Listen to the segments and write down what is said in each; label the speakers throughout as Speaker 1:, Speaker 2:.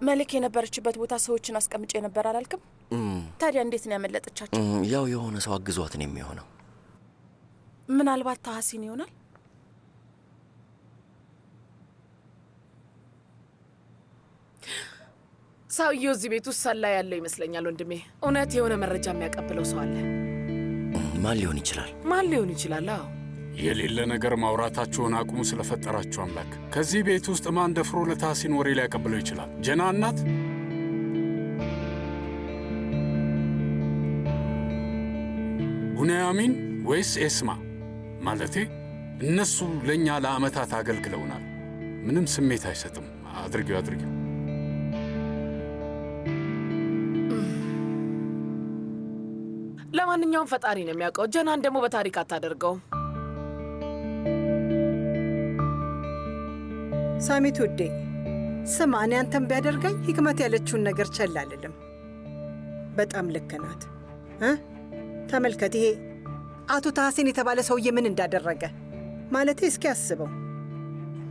Speaker 1: መልክ የነበረችበት ቦታ ሰዎችን አስቀምጬ ነበር አላልክም? ታዲያ እንዴት ነው ያመለጠቻቸው?
Speaker 2: ያው የሆነ ሰው አግዟት ነው የሚሆነው።
Speaker 1: ምናልባት ታሐሲን ይሆናል።
Speaker 3: ሰውዬው እዚህ ቤት ውስጥ ሰላይ ያለው ይመስለኛል ወንድሜ። እውነት የሆነ መረጃ የሚያቀብለው ሰው አለ።
Speaker 2: ማን ሊሆን ይችላል?
Speaker 3: ማን ሊሆን ይችላል? አዎ
Speaker 4: የሌለ ነገር ማውራታችሁን አቁሙ። ስለፈጠራችሁ አምላክ። ከዚህ ቤት ውስጥ ማን ደፍሮ ለታሐሲን ወሬ ሊያቀብለው ይችላል? ጀና እናት? ቡንያሚን ወይስ ኤስማ? ማለቴ እነሱ ለእኛ ለዓመታት አገልግለውናል። ምንም ስሜት አይሰጥም። አድርጊው።
Speaker 3: ለማንኛውም ፈጣሪ ነው የሚያውቀው። ጀናን ደግሞ በታሪክ አታደርገውም።
Speaker 5: ሳሚት ውዴ ስማ፣ እኔ አንተም ቢያደርገኝ ሂክመት ያለችውን ነገር ቸል አልልም። በጣም ልክ ናት። ተመልከት፣ ይሄ አቶ ታሐሲን የተባለ ሰውዬ ምን እንዳደረገ ማለቴ እስኪ አስበው።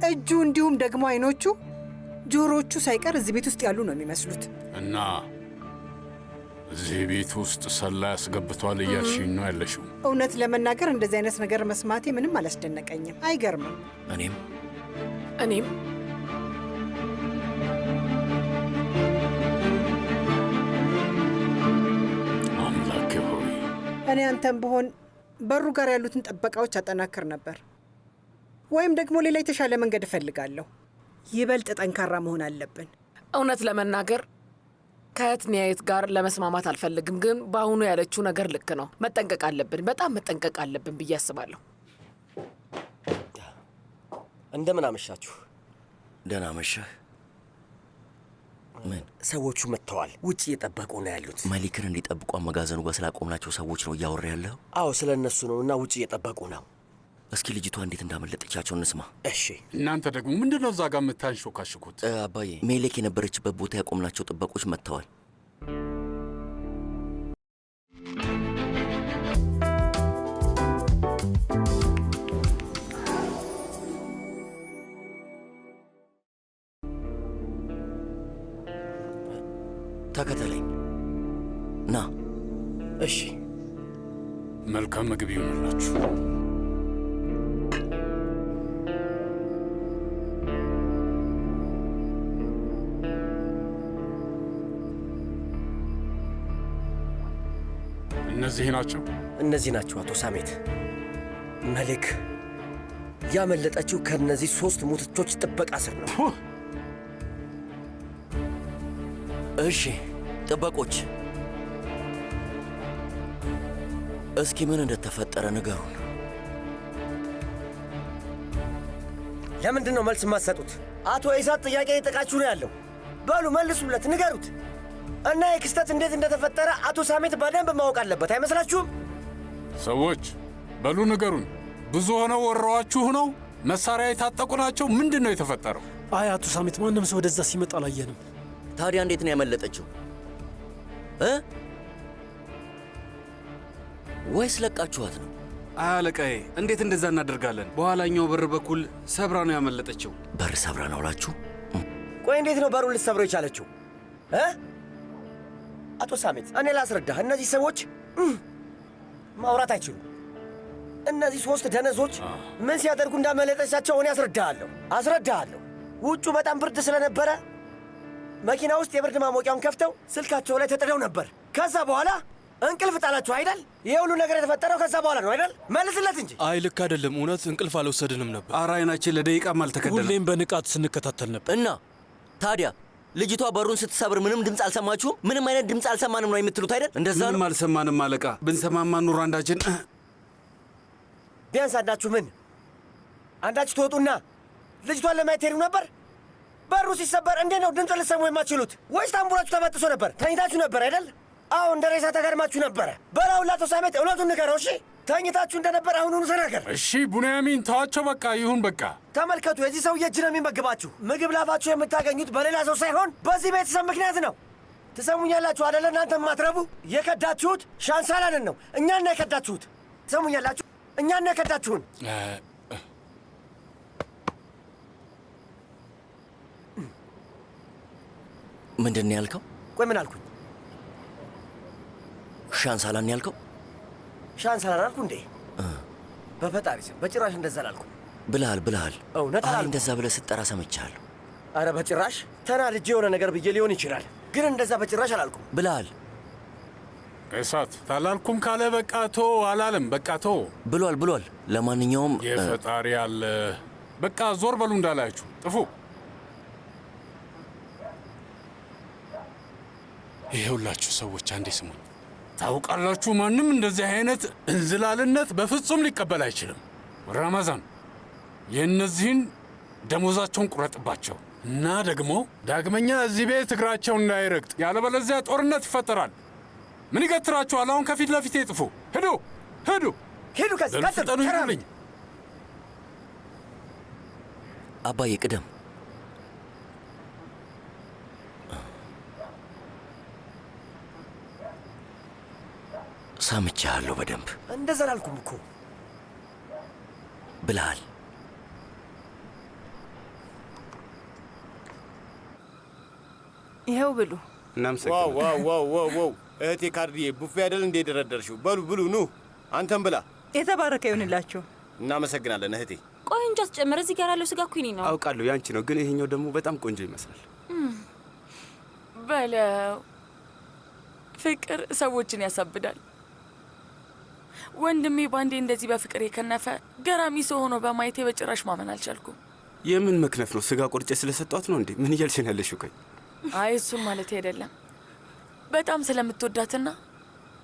Speaker 5: እጁ እንዲሁም ደግሞ አይኖቹ፣ ጆሮቹ ሳይቀር እዚህ ቤት ውስጥ ያሉ ነው የሚመስሉት።
Speaker 4: እና እዚህ ቤት ውስጥ ሰላይ ያስገብቷል እያልሽኝ ነው ያለሽው?
Speaker 5: እውነት ለመናገር እንደዚህ አይነት ነገር መስማቴ ምንም አላስደነቀኝም። አይገርምም?
Speaker 2: እኔም
Speaker 4: አምላኬ ሆይ፣
Speaker 5: እኔ አንተም ብሆን በሩ ጋር ያሉትን ጥበቃዎች አጠናክር ነበር። ወይም ደግሞ ሌላ የተሻለ መንገድ እፈልጋለሁ። ይበልጥ ጠንካራ መሆን አለብን።
Speaker 3: እውነት ለመናገር ከእህት ኒያየት ጋር ለመስማማት አልፈልግም፣ ግን በአሁኑ ያለችው ነገር ልክ ነው። መጠንቀቅ አለብን፣ በጣም መጠንቀቅ አለብን ብዬ አስባለሁ።
Speaker 6: እንደምን አመሻችሁ?
Speaker 2: ደህና መሸህ። ምን?
Speaker 6: ሰዎቹ መጥተዋል። ውጭ እየጠበቁ ነው ያሉት።
Speaker 2: መሊክን እንዲጠብቁ መጋዘኑ ጋር ስላቆምናቸው ሰዎች ነው እያወራ ያለው?
Speaker 6: አዎ ስለ እነሱ ነው እና ውጭ እየጠበቁ ነው።
Speaker 2: እስኪ ልጅቷ እንዴት እንዳመለጠቻቸው እንስማ።
Speaker 6: እሺ።
Speaker 4: እናንተ ደግሞ ምንድነው እዛ ጋር የምታንሾካሽኩት?
Speaker 2: አባዬ ሜሌክ የነበረችበት ቦታ ያቆምናቸው ጥበቆች መጥተዋል። ተከተለኝ ና።
Speaker 6: እሺ።
Speaker 4: መልካም ምግብ ይሆንላችሁ።
Speaker 6: እነዚህ ናቸው አቶ ሳሜት። መሊክ ያመለጠችው ከነዚህ 3 ሙትቾች ጥበቃ ስር ነው።
Speaker 2: እሺ ጥበቆች፣ እስኪ ምን እንደተፈጠረ ንገሩን።
Speaker 6: ለምንድን ነው መልስ የማትሰጡት? አቶ ኢሳት ጥያቄ እየጠቃችሁ ነው ያለው። በሉ መልሱለት፣ ንገሩት። እና የክስተት እንዴት እንደተፈጠረ አቶ ሳሜት በደንብ ማወቅ አለበት። አይመስላችሁም?
Speaker 4: ሰዎች በሉ ንገሩን። ብዙ ሆነው ወረዋችሁ ነው? መሳሪያ የታጠቁ ናቸው? ምንድን ነው የተፈጠረው?
Speaker 7: አይ አቶ ሳሜት፣ ማንም ሰው ወደዛ ሲመጣ አላየንም።
Speaker 2: ታዲያ እንዴት ነው ያመለጠችው? ወይስ ለቃችኋት ነው?
Speaker 8: አለቃዬ፣ እንዴት እንደዛ እናደርጋለን? በኋላኛው በር በኩል ሰብራ ነው ያመለጠችው።
Speaker 2: በር ሰብራ ነው አላችሁ?
Speaker 6: ቆይ እንዴት ነው በሩን ልትሰብረው የቻለችው? አቶ ሳሜት እኔ ላስረዳህ። እነዚህ ሰዎች ማውራት አይችሉም። እነዚህ 3 ደነዞች ምን ሲያደርጉ እንዳመለጠቻቸው እኔ አስረዳሃለሁ። ውጩ በጣም ብርድ ስለነበረ መኪና ውስጥ የብርድ ማሞቂያውን ከፍተው ስልካቸው ላይ ተጥደው ነበር። ከዛ በኋላ እንቅልፍ ጣላችሁ አይደል? ይሄ ሁሉ ነገር የተፈጠረው ከዛ በኋላ ነው አይደል? መልስለት እንጂ።
Speaker 7: አይ ልክ አይደለም። እውነት እንቅልፍ አልወሰድንም ነበር።
Speaker 8: ኧረ አይናችን ለደቂቃም አልተከደለም።
Speaker 7: ሁሌም በንቃት ስንከታተል ነበር።
Speaker 2: እና ታዲያ ልጅቷ በሩን ስትሰብር ምንም ድምፅ አልሰማችሁም? ምንም አይነት ድምፅ አልሰማንም ነው የምትሉት አይደል? እንደዛ ነው።
Speaker 8: ምንም አልሰማንም አለቃ። ብንሰማማ ኑሮ አንዳችን
Speaker 6: ቢያንስ አንዳችሁ ትወጡና ልጅቷን ለማየት ሄዱ ነበር። በሩ ሲሰበር እንዴት ነው ድምፅ ልትሰሙ የማትችሉት? ወይስ ታምቡራችሁ ተበጥሶ ነበር? ተኝታችሁ ነበር አይደል? አዎ እንደ ሬሳ ተጋድማችሁ ነበረ። በላውላ አቶ ሳሜት እውነቱን ንገረው እሺ። ተኝታችሁ እንደነበር አሁኑኑ ተናገር።
Speaker 4: እሺ ቡንያሚን ተዋቸው፣ በቃ ይሁን በቃ።
Speaker 6: ተመልከቱ፣ የዚህ ሰውዬ እጅ ነው የሚመግባችሁ። ምግብ ላፋችሁ የምታገኙት በሌላ ሰው ሳይሆን በዚህ ቤተሰብ ምክንያት ነው። ትሰሙኛላችሁ አደለ? እናንተ ማትረቡ የከዳችሁት ሻንሳላንን ነው። እኛን ነው የከዳችሁት። ትሰሙኛላችሁ? እኛን ነው የከዳችሁን።
Speaker 2: ምንድን ነው ያልከው?
Speaker 6: ቆይ ምን አልኩኝ?
Speaker 2: ሻንሳላን ያልከው?
Speaker 6: ሻንሳላን አልኩ እንዴ? በፈጣሪ ስም በጭራሽ እንደዛ አላልኩም።
Speaker 2: ብልሃል።
Speaker 6: እውነት አላልኩም።
Speaker 2: እንደዛ ብለህ ስትጠራ ሰምቻለሁ።
Speaker 6: አረ በጭራሽ ተናድጄ የሆነ ነገር ብዬ ሊሆን ይችላል፣ ግን እንደዛ በጭራሽ አላልኩም።
Speaker 2: ብልሃል።
Speaker 4: እሳት ታላልኩም ካለ በቃ ቶ አላለም። በቃ ቶ
Speaker 2: ብሏል። ለማንኛውም
Speaker 4: የፈጣሪ አለ። በቃ ዞር በሉ እንዳላችሁ ጥፉ። ይሄውላችሁ ሰዎች አንዴ ስሙኝ። ታውቃላችሁ ማንም እንደዚህ አይነት እንዝላልነት በፍጹም ሊቀበል አይችልም። ረመዛን የእነዚህን ደሞዛቸውን ቁረጥባቸው እና ደግሞ ዳግመኛ እዚህ ቤት እግራቸው እንዳይረግጥ፣ ያለበለዚያ ጦርነት ይፈጠራል። ምን ይገትራችኋል? አሁን ከፊት ለፊት ጥፉ። ሂዱ።
Speaker 6: ከዚህ
Speaker 4: ለፍጠኑ ይሉልኝ።
Speaker 2: አባዬ ቅደም። ሰምቻለሁ በደንብ።
Speaker 6: እንደዛ አላልኩም እኮ
Speaker 2: ብልሃል።
Speaker 1: ይኸው ብሉ።
Speaker 9: እናመሰግናለን። ዋው እህቴ ካርዲዬ ቡፌ አይደል እንዴ ደረደርሽው? በሉ ብሉ። ኑ አንተም ብላ።
Speaker 10: የተባረከ ይሁንላችሁ።
Speaker 9: እናመሰግናለን እህቴ።
Speaker 11: ቆይ እንጂ አስጨምር። እዚህ ጋር ያለው ስጋ እኮ የእኔ ነው።
Speaker 9: አውቃለሁ ያንቺ ነው፣ ግን ይሄኛው ደግሞ በጣም ቆንጆ ይመስላል።
Speaker 1: በለው ፍቅር ሰዎችን ያሳብዳል። ወንድሜ ባንዴ እንደዚህ በፍቅር የከነፈ ገራሚ ሰው ሆኖ በማየቴ በጭራሽ ማመን አልቻልኩም።
Speaker 9: የምን መክነፍ ነው? ስጋ ቆርጬ ስለሰጧት ነው እንዴ? ምን እያልሽ ነው ያለሽው? ቆይ
Speaker 1: አይ እሱም ማለት አይደለም። በጣም ስለምትወዳትና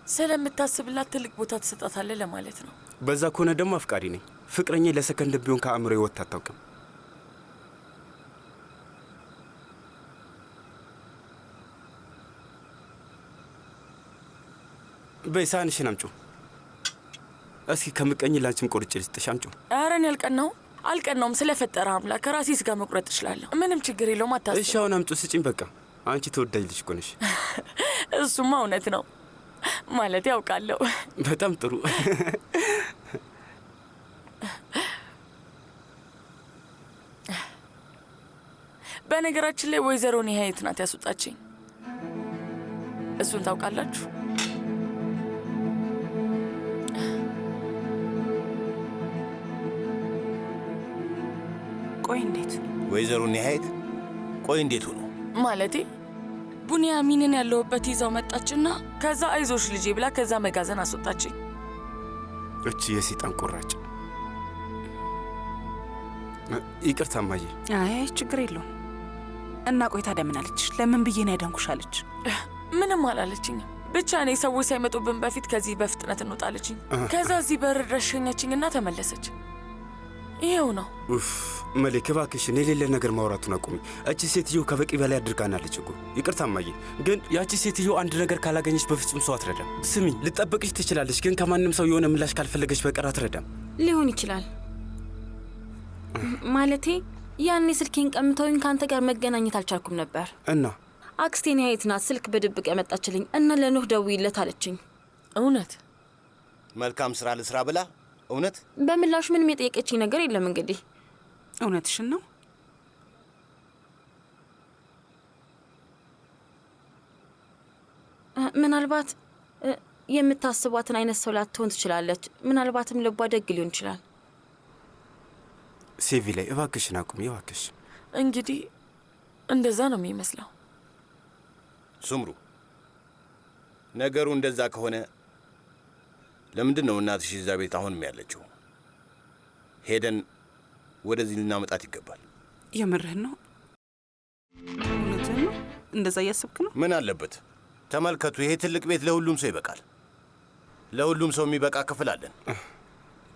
Speaker 1: ስለምታስብላት ትልቅ ቦታ ትሰጣታለህ ለማለት ነው።
Speaker 9: በዛ ከሆነ ደግሞ አፍቃሪ ነኝ። ፍቅረኛ ለሰከንድ ቢሆን ከአእምሮ ይወጣ አታውቅም። በይ ሳህንሽን አምጪው። እስኪ ከምቀኝ ላንቺም ቆርጬ ልስጥሽ። አምጪው።
Speaker 1: ኧረ እኔ አልቀናውም። ስለፈጠረ አምላክ ከራሴ ስጋ መቁረጥ እችላለሁ። ምንም ችግር የለውም። አታስብ።
Speaker 9: እሺ አሁን አምጪው ስጪኝ። በቃ አንቺ ተወዳጅ ልጅ እኮ ነሽ።
Speaker 1: እሱማ እውነት ነው ማለት ያውቃለሁ።
Speaker 9: በጣም ጥሩ።
Speaker 1: በነገራችን ላይ ወይዘሮ ኒሀየት ናት ያስወጣችኝ። እሱን ታውቃላችሁ?
Speaker 10: ቆይ እንዴት
Speaker 9: ወይዘሮ ኒሀየት? ቆይ እንዴት ሆኖ
Speaker 1: ማለቴ ቡንያሚንን ያለሁበት ይዛው መጣችና ከዛ አይዞሽ ልጄ ብላ ከዛ መጋዘን አስወጣችኝ።
Speaker 9: እቺ የሰይጣን ቆራጭ። ይቅርታ እማዬ።
Speaker 10: አይ ችግር የለውም። እና ቆይ ታዲያ ምን አለች? ለምን ብዬ ነው ያዳንኩሻለች?
Speaker 1: ምንም አላለችኝም። ብቻ እኔ ሰዎች ሳይመጡብን በፊት ከዚህ በፍጥነት እንወጣለችኝ። ከዛ እዚህ በር ድረስ ሸኘችኝና ተመለሰች። ይሄው ነው።
Speaker 9: ኡፍ መሌክ እባክሽን የሌለ ነገር ማውራቱን አቁሚ። እቺ ሴትዮ ከበቂ በላይ አድርጋናለች እኮ። ይቅርታ እማዬ፣ ግን ያቺ ሴትዮ አንድ ነገር ካላገኘች በፍጹም ሰው አትረዳም። ስሚ፣ ልጠብቅሽ ትችላለች፣ ግን ከማንም ሰው የሆነ ምላሽ ካልፈለገች በቀር አትረዳም።
Speaker 11: ሊሆን ይችላል። ማለቴ ያኔ ስልኬን ቀምተውኝ ከአንተ ጋር መገናኘት አልቻልኩም ነበር
Speaker 9: እና
Speaker 11: አክስቴ ኒሀየት ናት ስልክ በድብቅ ያመጣችልኝ እና ለኖህ ደውይለት አለችኝ።
Speaker 1: እውነት?
Speaker 9: መልካም ስራ ልስራ ብላ? እውነት?
Speaker 11: በምላሹ ምንም የጠየቀችኝ ነገር የለም። እንግዲህ
Speaker 10: እውነትሽን ነው?
Speaker 11: ምናልባት የምታስቧትን አይነት ሰው ላትሆን ትችላለች። ምናልባትም ልቧ ደግ ሊሆን ይችላል።
Speaker 9: ሴቪ ላይ እባክሽን አቁሚ እባክሽ።
Speaker 1: እንግዲህ እንደዛ ነው የሚመስለው።
Speaker 9: ሱምሩ፣ ነገሩ እንደዛ ከሆነ ለምንድን ነው እናትሽ እዛ ቤት አሁንም ያለችው? ሄደን ወደዚህ ልናመጣት ይገባል።
Speaker 10: የምርህን ነው? እውነትህን ነው? እንደዛ እያሰብክ ነው?
Speaker 9: ምን አለበት? ተመልከቱ፣ ይሄ ትልቅ ቤት ለሁሉም ሰው ይበቃል። ለሁሉም ሰው የሚበቃ ክፍል አለን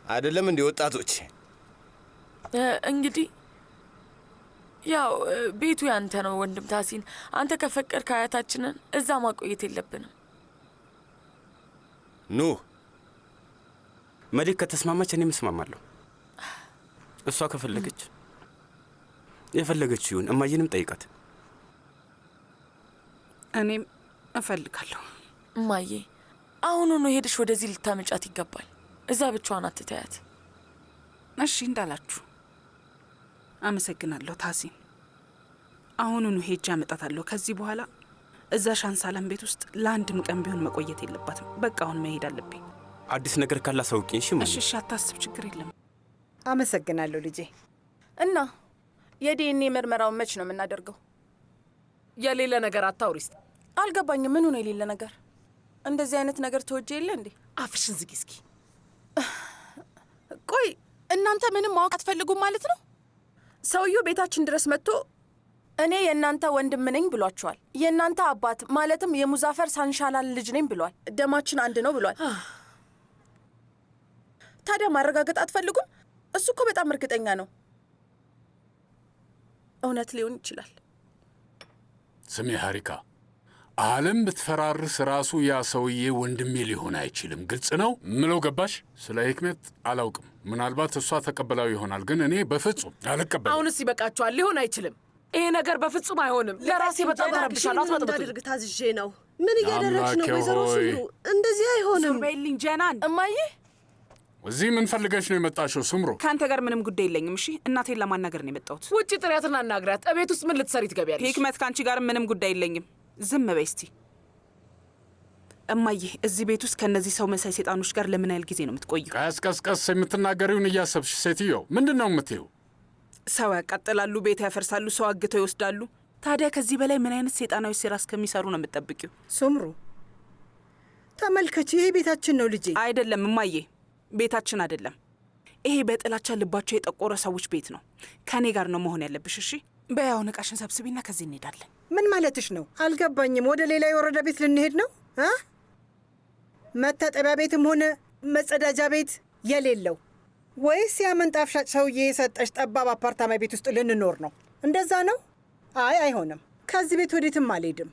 Speaker 9: አይደለም እንዴ ወጣቶች?
Speaker 1: እንግዲህ ያው ቤቱ ያንተ ነው ወንድም ታሲን። አንተ ከፈቀድክ አያታችንን እዛ ማቆየት የለብንም።
Speaker 9: ኑ መሌክ ከተስማማች እኔም እስማማለሁ። እሷ ከፈለገች የፈለገች ይሁን። እማዬንም ጠይቃት።
Speaker 10: እኔም እፈልጋለሁ።
Speaker 1: እማዬ አሁኑኑ ሄድሽ ወደዚህ ልታመጫት ይገባል። እዛ ብቻዋን አትተያት።
Speaker 10: እሺ እንዳላችሁ። አመሰግናለሁ ታሲን። አሁኑኑ ሄጄ አመጣታለሁ። ከዚህ በኋላ እዛ ሻንሳላም ቤት ውስጥ ለአንድም ቀን ቢሆን መቆየት የለባትም። በቃ አሁን መሄድ አለብኝ።
Speaker 9: አዲስ ነገር ካላሳውቂኝ። እሺ ማየ።
Speaker 10: እሺ፣ አታስብ፣ ችግር የለም።
Speaker 5: አመሰግናለሁ ልጄ።
Speaker 12: እና የዲኤንኤ ምርመራውን መች ነው የምናደርገው?
Speaker 3: የሌለ ነገር አታውሪስ።
Speaker 12: አልገባኝም። ምኑ ነው የሌለ ነገር? እንደዚህ አይነት ነገር ተወጀ የለ እንዴ?
Speaker 3: አፍሽን ዝጊ እስኪ።
Speaker 12: ቆይ እናንተ ምንም ማወቅ አትፈልጉም ማለት ነው? ሰውየው ቤታችን ድረስ መጥቶ እኔ የእናንተ ወንድም ነኝ ብሏቸዋል። የእናንተ አባት ማለትም የሙዛፈር ሳንሻላል ልጅ ነኝ ብሏል። ደማችን አንድ ነው ብሏል። ታዲያ ማረጋገጥ አትፈልጉም? እሱ እኮ በጣም እርግጠኛ ነው። እውነት ሊሆን ይችላል።
Speaker 4: ስሜ ሀሪካ፣ ዓለም ብትፈራርስ ራሱ ያ ሰውዬ ወንድሜ ሊሆን አይችልም። ግልጽ ነው ምለው ገባሽ? ስለ ሂክመት አላውቅም። ምናልባት እሷ ተቀበላው ይሆናል፣ ግን እኔ በፍጹም አልቀበልም።
Speaker 3: አሁንስ ይበቃችኋል። ሊሆን አይችልም። ይሄ ነገር በፍጹም አይሆንም። ለራሴ በጣም ተረብሻለሁ።
Speaker 13: አትመጥብኝ። ታዝዤ ነው። ምን እያደረግሽ ነው ወይዘሮ ስምሩ? እንደዚህ አይሆንም።
Speaker 10: ሱርቤልኝ ጀናን።
Speaker 12: እማዬ፣
Speaker 4: እዚህ ምን ፈልገሽ ነው የመጣሽው? ስምሩ፣
Speaker 10: ከአንተ ጋር ምንም ጉዳይ የለኝም። እሺ፣ እናቴን ለማናገር ነው የመጣሁት።
Speaker 3: ውጭ ጥሪያትና አናግሪያት። እቤት ውስጥ ምን ልትሰሪ ትገቢያለሽ?
Speaker 10: ሂክመት፣ ከአንቺ ጋር ምንም ጉዳይ የለኝም። ዝም በይ እስቲ። እማዬ፣ እዚህ ቤት ውስጥ ከእነዚህ ሰው መሳይ ሴጣኖች ጋር ለምን ያህል ጊዜ ነው የምትቆዩ?
Speaker 4: ቀስቀስቀስ የምትናገሪውን እያሰብሽ ሴትዮ፣ ምንድን ነው የምትይው?
Speaker 10: ሰው ያቃጥላሉ፣ ቤት ያፈርሳሉ፣ ሰው አግተው ይወስዳሉ። ታዲያ ከዚህ በላይ ምን አይነት ሴጣናዊ ሴራ እስከሚሰሩ ነው የምትጠብቂው?
Speaker 5: ሱምሩ ተመልከች፣ ይሄ ቤታችን ነው ልጄ።
Speaker 10: አይደለም እማዬ፣ ቤታችን አይደለም። ይሄ በጥላቻ ልባቸው የጠቆረ ሰዎች ቤት ነው። ከእኔ ጋር ነው መሆን ያለብሽ። እሺ፣ በያውን እቃሽን ሰብስቢና ከዚህ እንሄዳለን።
Speaker 5: ምን ማለትሽ ነው? አልገባኝም። ወደ ሌላ የወረዳ ቤት ልንሄድ ነው? መታጠቢያ ቤትም ሆነ መጸዳጃ ቤት የሌለው ወይስ ያ ምንጣፍ ሻጭ ሰውዬ የሰጠሽ ጠባብ አፓርታማ ቤት ውስጥ ልንኖር ነው? እንደዛ ነው? አይ አይሆንም። ከዚህ ቤት ወዴትም አልሄድም።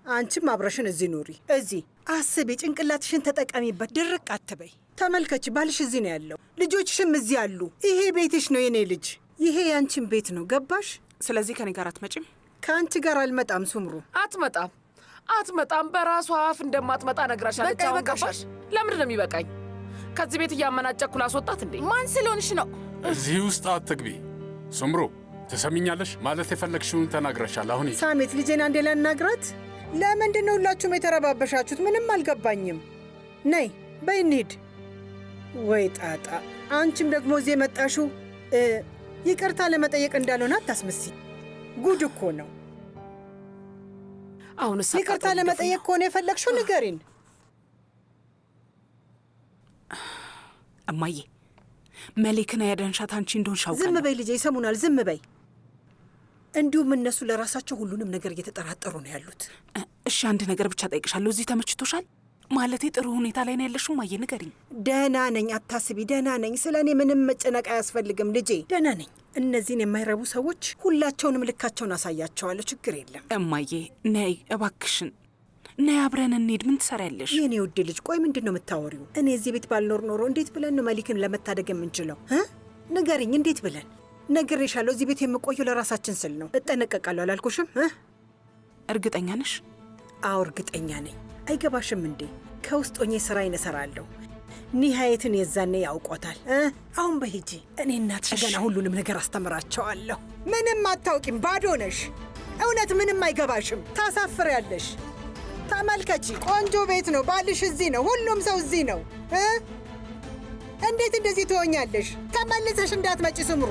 Speaker 5: አንቺም አብረሽን እዚህ ኑሪ። እዚህ አስቢ፣ ጭንቅላትሽን ተጠቀሚበት። ድርቅ አትበይ። ተመልከች፣ ባልሽ እዚህ ነው ያለው፣ ልጆችሽም እዚህ አሉ። ይሄ ቤትሽ ነው የኔ ልጅ። ይሄ ያንቺን ቤት ነው። ገባሽ?
Speaker 10: ስለዚህ ከኔ ጋር አትመጭም?
Speaker 5: ከአንቺ ጋር አልመጣም ሱምሩ።
Speaker 3: አትመጣም። በራሷ አፍ እንደማትመጣ ነግራሻለች። አሁን ገባሽ? ለምንድን ነው የሚበቃኝ? ከዚህ ቤት እያመናጨኩ ላስወጣት እንዴ?
Speaker 12: ማን ስለሆንሽ ነው?
Speaker 4: እዚህ ውስጥ አትግቢ። ስምሩ፣ ትሰሚኛለሽ? ማለት የፈለግሽውን ተናግረሻል። አሁን
Speaker 5: ሳሜት፣ ልጄን አንዴ ላናግራት። ለምንድን ነው ሁላችሁም የተረባበሻችሁት? ምንም አልገባኝም። ነይ በይ እንሂድ። ወይ ጣጣ! አንቺም ደግሞ እዚህ የመጣሽው ይቅርታ ለመጠየቅ እንዳልሆነ አታስመስይ። ጉድ እኮ ነው።
Speaker 3: አሁንስ
Speaker 5: ይቅርታ ለመጠየቅ ከሆነ የፈለግሽው ንገሪን።
Speaker 10: እማዬ፣ መሌክን ያዳንሻት አንቺ እንደሆንሽ አውቃለሁ።
Speaker 5: ዝም በይ ልጄ፣ ይሰሙናል። ዝም በይ። እንዲሁም እነሱ ለራሳቸው ሁሉንም ነገር እየተጠራጠሩ ነው ያሉት።
Speaker 10: እሺ፣ አንድ ነገር ብቻ ጠይቅሻለሁ። እዚህ ተመችቶሻል? ማለቴ ጥሩ ሁኔታ ላይ ነው ያለሽው? እማዬ ንገሪኝ።
Speaker 5: ደህና ነኝ፣ አታስቢ። ደህና ነኝ። ስለ እኔ ምንም መጨነቅ አያስፈልግም ልጄ። ደህና ነኝ። እነዚህን የማይረቡ ሰዎች ሁላቸውንም ልካቸውን አሳያቸዋለሁ። ችግር የለም።
Speaker 10: እማዬ ነይ እባክሽን፣ ነይ አብረን እንሂድ። ምን ትሰሪያለሽ?
Speaker 5: የኔ ውድ ልጅ፣ ቆይ ምንድን ነው የምታወሪው? እኔ እዚህ ቤት ባልኖር ኖሮ እንዴት ብለን ነው መሊክን ለመታደግ የምንችለው? ንገሪኝ፣ እንዴት ብለን? ነግሬሻለሁ። እዚህ ቤት የምቆየው ለራሳችን ስል ነው። እጠነቀቃለሁ አላልኩሽም?
Speaker 10: እርግጠኛ ነሽ?
Speaker 5: አዎ እርግጠኛ ነኝ። አይገባሽም እንዴ? ከውስጥ ሆኜ ስራዬን እሰራለሁ። ኒሃየትን የዛኔ ያውቆታል። አሁን በሂጂ። እኔ እናትሽ ገና ሁሉንም ነገር አስተምራቸዋለሁ። ምንም አታውቂም፣ ባዶ ነሽ። እውነት ምንም አይገባሽም። ታሳፍሪያለሽ። ተመልከቺ፣ ቆንጆ ቤት ነው። ባልሽ እዚህ ነው። ሁሉም ሰው እዚህ ነው። እንዴት እንደዚህ ትሆኛለሽ? ተመልሰሽ እንዳትመጪ ስምሩ።